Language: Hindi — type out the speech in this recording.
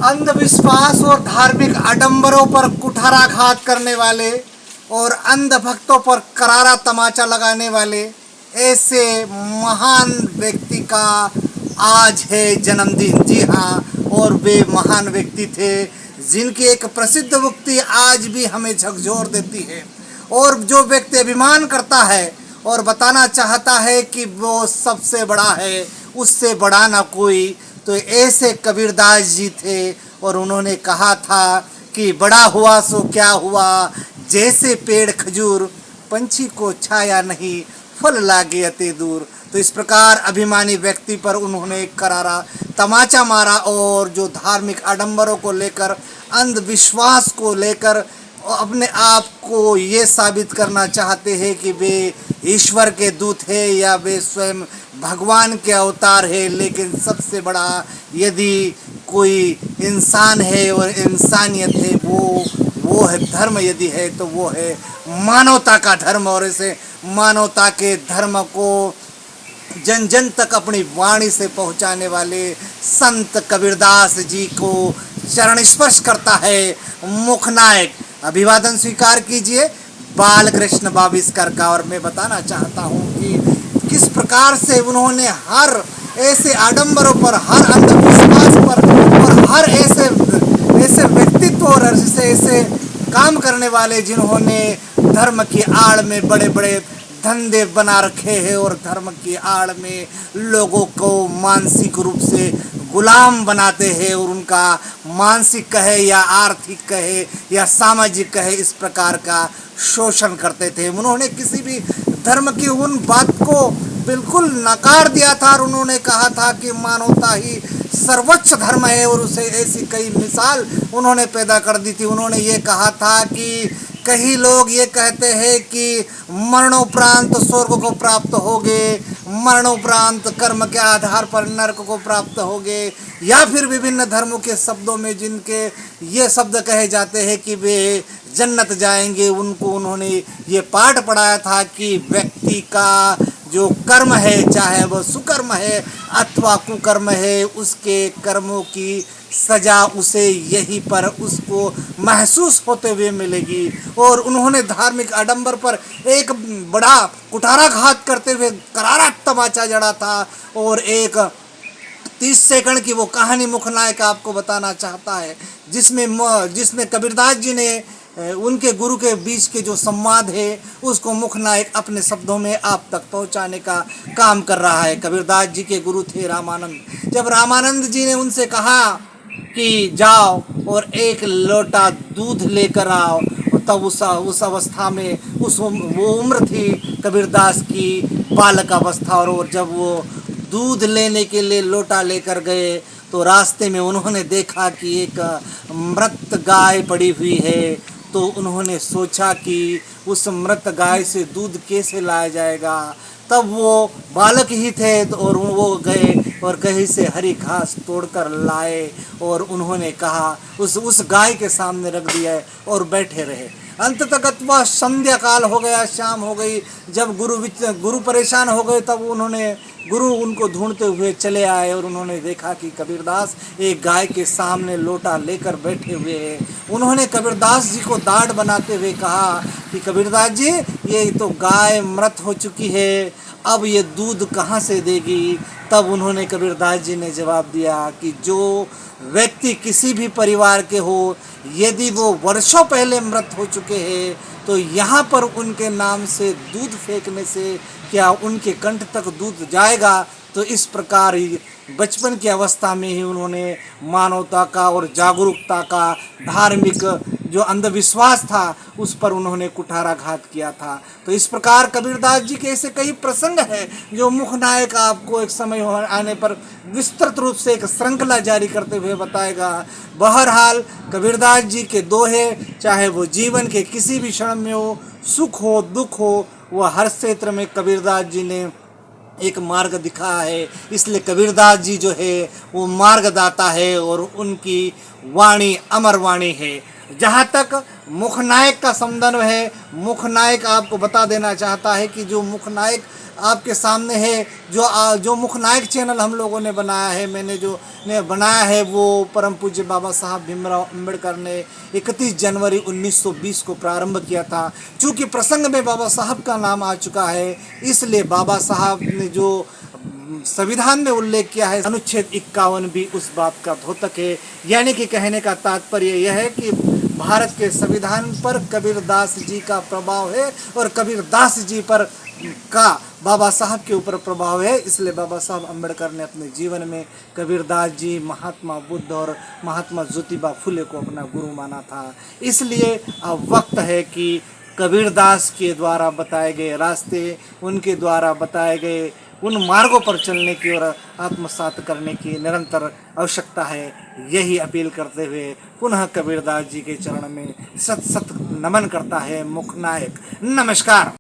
अंधविश्वास और धार्मिक आडंबरों पर कुठाराघात करने वाले और अंध भक्तों पर करारा तमाचा लगाने वाले ऐसे महान व्यक्ति का आज है जन्मदिन। जी हाँ, और वे महान व्यक्ति थे जिनकी एक प्रसिद्ध उक्ति आज भी हमें झकझोर देती है। और जो व्यक्ति अभिमान करता है और बताना चाहता है कि वो सबसे बड़ा है, उससे बड़ा ना कोई, तो ऐसे कबीरदास जी थे। और उन्होंने कहा था कि बड़ा हुआ सो क्या हुआ, जैसे पेड़ खजूर, पंछी को छाया नहीं, फल लागे अति दूर। तो इस प्रकार अभिमानी व्यक्ति पर उन्होंने एक करारा तमाचा मारा और जो धार्मिक आडंबरों को लेकर, अंधविश्वास को लेकर अपने आप को ये साबित करना चाहते हैं कि वे ईश्वर के दूत है या वे स्वयं भगवान के अवतार है। लेकिन सबसे बड़ा यदि कोई इंसान है और इंसानियत है, वो है धर्म। यदि है तो वो है मानवता का धर्म। और ऐसे मानवता के धर्म को जन जन तक अपनी वाणी से पहुंचाने वाले संत कबीरदास जी को चरण स्पर्श करता है मुखनायक। अभिवादन स्वीकार कीजिए बालकृष्ण बाविस्कर का। और मैं बताना चाहता हूँ कि किस प्रकार से उन्होंने हर ऐसे आडंबरों पर, हर अंधविश्वास पर और हर ऐसे व्यक्तित्व और ऐसे काम करने वाले जिन्होंने धर्म की आड़ में बड़े बड़े धंधे बना रखे हैं और धर्म की आड़ में लोगों को मानसिक रूप से गुलाम बनाते हैं और उनका मानसिक कहे या आर्थिक कहे या सामाजिक कहे, इस प्रकार का शोषण करते थे। उन्होंने किसी भी धर्म की उन बात को बिल्कुल नकार दिया था और उन्होंने कहा था कि मानवता ही सर्वोच्च धर्म है। और उसे ऐसी कई मिसाल उन्होंने पैदा कर दी थी। उन्होंने ये कहा था कि कई लोग ये कहते हैं कि मरणोपरांत स्वर्ग को प्राप्त होगे, मरणोपरांत कर्म के आधार पर नरक को प्राप्त होगे, या फिर विभिन्न धर्मों के शब्दों में जिनके ये शब्द कहे जाते हैं कि वे जन्नत जाएंगे, उनको उन्होंने ये पाठ पढ़ाया था कि व्यक्ति का जो कर्म है, चाहे वह सुकर्म है अथवा कुकर्म है, उसके कर्मों की सजा उसे यहीं पर उसको महसूस होते हुए मिलेगी। और उन्होंने धार्मिक आडंबर पर एक बड़ा कुठाराघात करते हुए करारा तमाचा जड़ा था। और एक 30 सेकंड की वो कहानी मुखनायक आपको बताना चाहता है, जिसमें कबीरदास जी ने उनके गुरु के बीच के जो संवाद है उसको मुखनायक अपने शब्दों में आप तक पहुंचाने का काम कर रहा है। कबीरदास जी के गुरु थे रामानंद। जब रामानंद जी ने उनसे कहा कि जाओ और एक लोटा दूध लेकर आओ, तब उस अवस्था में वो उम्र थी कबीरदास की बालक अवस्था। और जब वो दूध लेने के लिए लोटा लेकर गए तो रास्ते में उन्होंने देखा कि एक मृत गाय पड़ी हुई है। तो उन्होंने सोचा कि उस मृत गाय से दूध कैसे लाया जाएगा। तब वो बालक ही थे और वो गए और कहीं से हरी घास तोड़कर लाए और उन्होंने कहा, उस गाय के सामने रख दिया और बैठे रहे। अंत तक वह संध्या काल हो गया, शाम हो गई। जब गुरु परेशान हो गए तब गुरु उनको ढूंढते हुए चले आए और उन्होंने देखा कि कबीरदास एक गाय के सामने लोटा लेकर बैठे हुए हैं। उन्होंने कबीरदास जी को दाढ़ बनाते हुए कहा कि कबीरदास जी, ये तो गाय मृत हो चुकी है, अब ये दूध कहाँ से देगी। तब उन्होंने कबीरदास जी ने जवाब दिया कि जो व्यक्ति किसी भी परिवार के हो, यदि वो वर्षों पहले मृत हो चुके हैं तो यहाँ पर उनके नाम से दूध फेंकने से क्या उनके कंठ तक दूध जाएगा। तो इस प्रकार ही बचपन की अवस्था में ही उन्होंने मानवता का और जागरूकता का, धार्मिक जो अंधविश्वास था उस पर उन्होंने कुठाराघात किया था। तो इस प्रकार कबीरदास जी के ऐसे कई प्रसंग हैं जो मुखनायक आपको एक समय आने पर विस्तृत रूप से एक श्रृंखला जारी करते हुए बताएगा। बहरहाल कबीरदास जी के दोहे, चाहे वो जीवन के किसी भी क्षण में हो, सुख हो दुख हो, वह हर क्षेत्र में कबीरदास जी ने एक मार्ग दिखा है। इसलिए कबीरदास जी जो है वो मार्गदाता है और उनकी वाणी अमर वाणी है। जहाँ तक मुखनायक का संदर्भ है, मुखनायक आपको बता देना चाहता है कि जो मुखनायक आपके सामने है। जो मुखनायक चैनल हम लोगों ने बनाया है, मैंने जो बनाया है, वो परम पूज्य बाबा साहब भीमराव अम्बेडकर ने 31 जनवरी 1920 को प्रारंभ किया था। चूँकि प्रसंग में बाबा साहब का नाम आ चुका है, इसलिए बाबा साहब ने जो संविधान में उल्लेख किया है, अनुच्छेद 51 भी उस बात का द्योतक है। यानी कि कहने का तात्पर्य यह है कि भारत के संविधान पर कबीरदास जी का प्रभाव है और कबीरदास जी पर का बाबा साहब के ऊपर प्रभाव है। इसलिए बाबा साहब अम्बेडकर ने अपने जीवन में कबीरदास जी, महात्मा बुद्ध और महात्मा ज्योतिबा फुले को अपना गुरु माना था। इसलिए अब वक्त है कि कबीरदास के द्वारा बताए गए रास्ते, उनके द्वारा बताए गए उन मार्गों पर चलने की और आत्मसात करने की निरंतर आवश्यकता है। यही अपील करते हुए पुनः कबीरदास जी के चरण में सत सत नमन करता है मुखनायक। नमस्कार।